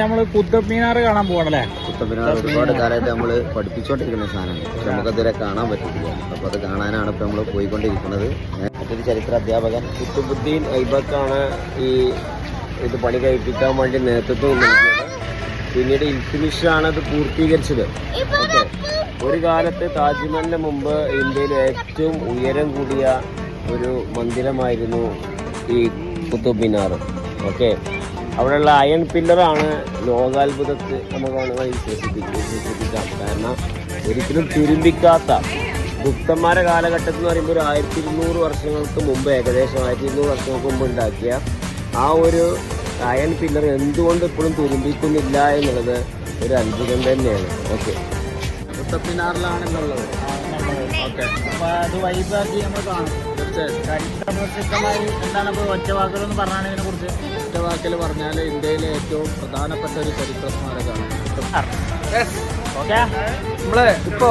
നമ്മള് കുത്തബ് മീനാർ കാണാൻ പോകണല്ലേ? കുത്തബ് മീനാർ ഒരുപാട് കാലമായിട്ട് നമ്മൾ പഠിപ്പിച്ചുകൊണ്ടിരിക്കുന്ന സാധനമാണ്. പക്ഷെ നമുക്കതുവരെ കാണാൻ പറ്റില്ല. അപ്പോൾ അത് കാണാനാണ് ഇപ്പോൾ നമ്മൾ പോയിക്കൊണ്ടിരിക്കുന്നത്. മറ്റൊരു ചരിത്ര അധ്യാപകൻ കുത്തുബുദ്ദീൻ ഐബക്കാണ് ഇത് പണി കഴിപ്പിക്കാൻ വേണ്ടി നേതൃത്വം നൽകിയത്. പിന്നീട് ഇൽത്തുമിഷാണ് അത് പൂർത്തീകരിച്ചത്. ഓക്കെ, ഒരു കാലത്ത് താജ്മഹലിന് മുമ്പ് ഇന്ത്യയിലെ ഏറ്റവും ഉയരം കൂടിയ ഒരു മന്ദിരമായിരുന്നു ഈ കുത്തുബ് മീനാർ. ഓക്കെ, അവിടെയുള്ള അയൺ പില്ലറാണ് ലോകാത്ഭുതത്തിൽ നമുക്ക് വിശ്വസിപ്പിക്കാം. കാരണം ഒരിക്കലും തുരുമ്പിക്കാത്ത ഗുപ്തന്മാരുടെ കാലഘട്ടത്തിൽ എന്ന് പറയുമ്പോൾ ഒരു 1200 വർഷങ്ങൾക്ക് മുമ്പ്, ഏകദേശം 1200 വർഷങ്ങൾക്ക് മുമ്പ് ഉണ്ടാക്കിയ ആ ഒരു അയൺ പില്ലർ എന്തുകൊണ്ട് ഇപ്പോഴും തുരുമ്പിക്കുന്നില്ല എന്നുള്ളത് ഒരു അത്ഭുതം തന്നെയാണ്. ഓക്കെ, കുത്തബ് മീനാറിലാണെന്നുള്ളത്. ഓക്കെ, അപ്പോൾ അത് വൈബാക്കി നമ്മൾ കാണും. ചരിത്രപ്രസിദ്ധമായി എന്താണ് ഇപ്പോൾ ഒറ്റവാക്കുകളെന്ന് പറഞ്ഞാണ് ഇതിനെക്കുറിച്ച്? ഒറ്റവാക്കിൽ പറഞ്ഞാൽ ഇന്ത്യയിലെ ഏറ്റവും പ്രധാനപ്പെട്ട ഒരു ചരിത്ര സ്മാരകമാണ്. ഓക്കെ, നമ്മള് ഇപ്പോ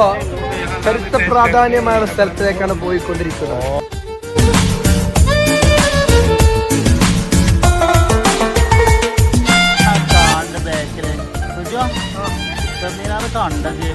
ചരിത്ര പ്രാധാന്യമായ സ്ഥലത്തിലേക്കാണ് പോയിക്കൊണ്ടിരിക്കുന്നത്. കണ്ടത്